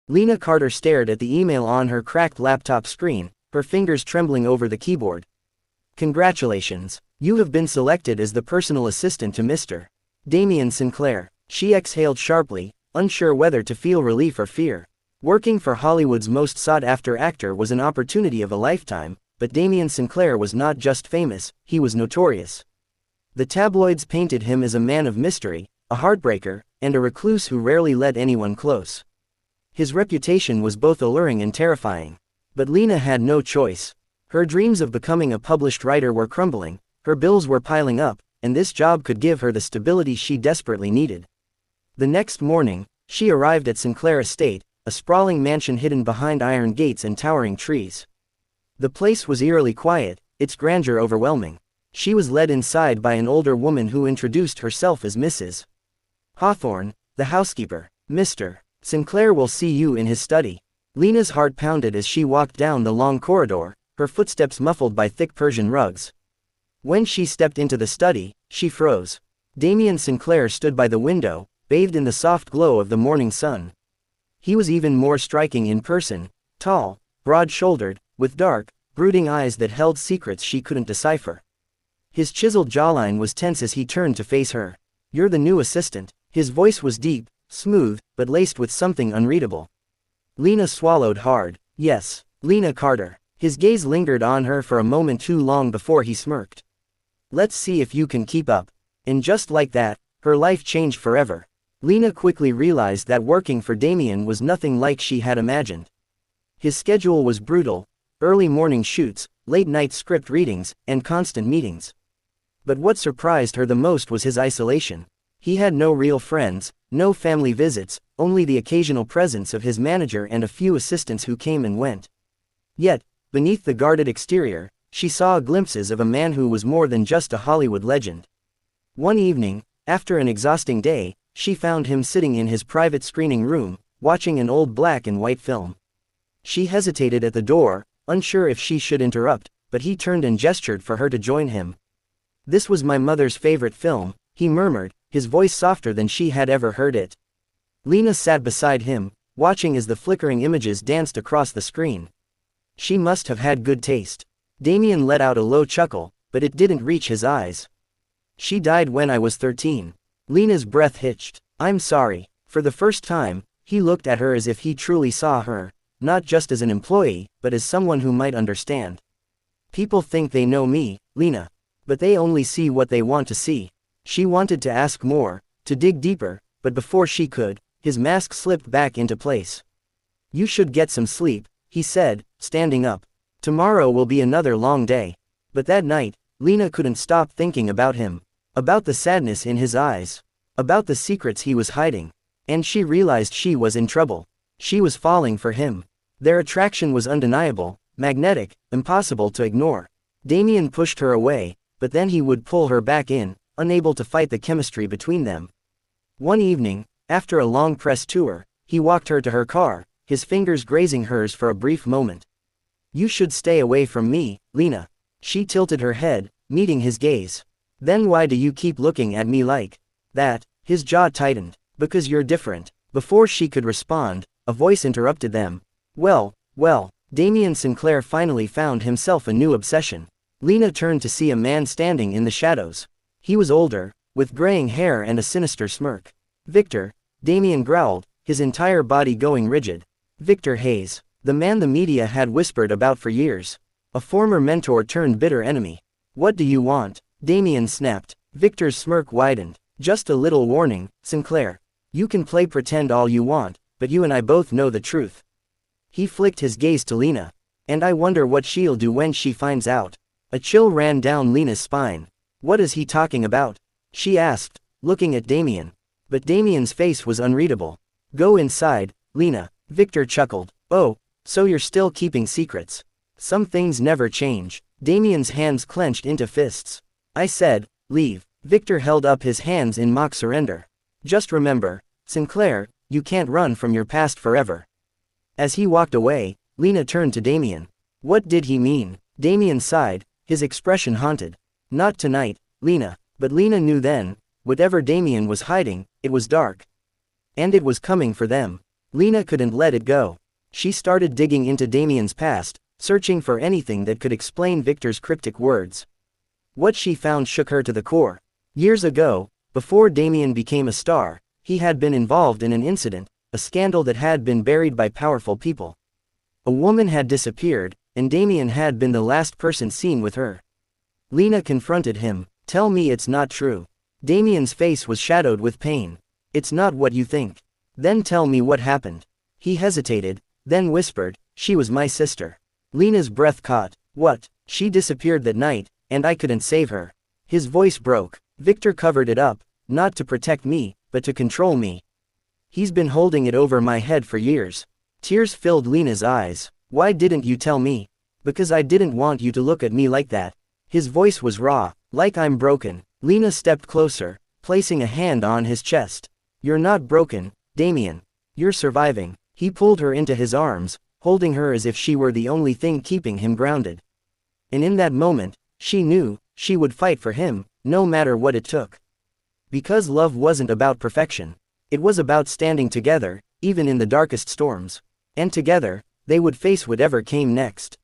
Lena Carter stared at the email on her cracked laptop screen, her fingers trembling over the keyboard. Congratulations. You have been selected as the personal assistant to Mr. Damian Sinclair. She exhaled sharply, unsure whether to feel relief or fear. Working for Hollywood's most sought-after actor was an opportunity of a lifetime, but Damian Sinclair was not just famous, he was notorious. The tabloids painted him as a man of mystery, a heartbreaker, and a recluse who rarely let anyone close. His reputation was both alluring and terrifying. But Lena had no choice. Her dreams of becoming a published writer were crumbling, her bills were piling up, and this job could give her the stability she desperately needed. The next morning, she arrived at Sinclair Estate, a sprawling mansion hidden behind iron gates and towering trees. The place was eerily quiet, its grandeur overwhelming. She was led inside by an older woman who introduced herself as Mrs. Hawthorne, the housekeeper. Mr. Sinclair will see you in his study. Lena's heart pounded as she walked down the long corridor, her footsteps muffled by thick Persian rugs. When she stepped into the study, she froze. Damian Sinclair stood by the window, bathed in the soft glow of the morning sun. He was even more striking in person, tall, broad-shouldered, with dark, brooding eyes that held secrets she couldn't decipher. His chiseled jawline was tense as he turned to face her. "You're the new assistant." His voice was deep, smooth, but laced with something unreadable. Lena swallowed hard. "Yes, Lena Carter." His gaze lingered on her for a moment too long before he smirked. "Let's see if you can keep up." And just like that, her life changed forever. Lena quickly realized that working for Damian was nothing like she had imagined. His schedule was brutal: early morning shoots, late-night script readings, and constant meetings. But what surprised her the most was his isolation. He had no real friends, no family visits, only the occasional presence of his manager and a few assistants who came and went. Yet, beneath the guarded exterior, she saw glimpses of a man who was more than just a Hollywood legend. One evening, after an exhausting day, she found him sitting in his private screening room, watching an old black and white film. She hesitated at the door, unsure if she should interrupt, but he turned and gestured for her to join him. "This was my mother's favorite film," he murmured, his voice softer than she had ever heard it. Lena sat beside him, watching as the flickering images danced across the screen. She must have had good taste. Damian let out a low chuckle, but it didn't reach his eyes. "She died when I was 13. Lena's breath hitched. "I'm sorry." For the first time, he looked at her as if he truly saw her, not just as an employee, but as someone who might understand. "People think they know me, Lena. But they only see what they want to see." She wanted to ask more, to dig deeper, but before she could, his mask slipped back into place. "You should get some sleep," he said, standing up. "Tomorrow will be another long day." But that night, Lena couldn't stop thinking about him. About the sadness in his eyes. About the secrets he was hiding. And she realized she was in trouble. She was falling for him. Their attraction was undeniable, magnetic, impossible to ignore. Damian pushed her away, but then he would pull her back in, unable to fight the chemistry between them. One evening, after a long press tour, he walked her to her car, his fingers grazing hers for a brief moment. "You should stay away from me, Lena." She tilted her head, meeting his gaze. "Then why do you keep looking at me like that?" His jaw tightened. "Because you're different." Before she could respond, a voice interrupted them. Well, Damian Sinclair finally found himself a new obsession. Lena turned to see a man standing in the shadows. He was older, with graying hair and a sinister smirk. "Victor," Damian growled, his entire body going rigid. Victor Hayes, the man the media had whispered about for years. A former mentor turned bitter enemy. "What do you want?" Damian snapped. Victor's smirk widened. "Just a little warning, Sinclair. You can play pretend all you want, but you and I both know the truth." He flicked his gaze to Lena. "And I wonder what she'll do when she finds out." A chill ran down Lena's spine. "What is he talking about?" she asked, looking at Damian. But Damian's face was unreadable. "Go inside, Lena." Victor chuckled. "Oh, so you're still keeping secrets. Some things never change." Damian's hands clenched into fists. "I said, leave." Victor held up his hands in mock surrender. "Just remember, Sinclair, you can't run from your past forever." As he walked away, Lena turned to Damian. What did he mean? Damian sighed, his expression haunted. "Not tonight, Lena." But Lena knew then, whatever Damian was hiding, it was dark. And it was coming for them. Lena couldn't let it go. She started digging into Damien's past, searching for anything that could explain Victor's cryptic words. What she found shook her to the core. Years ago, before Damien became a star, he had been involved in an incident, a scandal that had been buried by powerful people. A woman had disappeared, and Damien had been the last person seen with her. Lena confronted him. Tell me it's not true. Damien's face was shadowed with pain. It's not what you think. Then tell me what happened. He hesitated, then whispered, she was my sister. Lena's breath caught. What? She disappeared that night, and I couldn't save her. His voice broke. Victor covered it up, not to protect me, but to control me. He's been holding it over my head for years. Tears filled Lena's eyes. Why didn't you tell me? Because I didn't want you to look at me like that. His voice was raw, like I'm broken. Lena stepped closer, placing a hand on his chest. You're not broken, Damien. You're surviving. He pulled her into his arms, holding her as if she were the only thing keeping him grounded. And in that moment, she knew, she would fight for him, no matter what it took. Because love wasn't about perfection. It was about standing together, even in the darkest storms. And together, they would face whatever came next.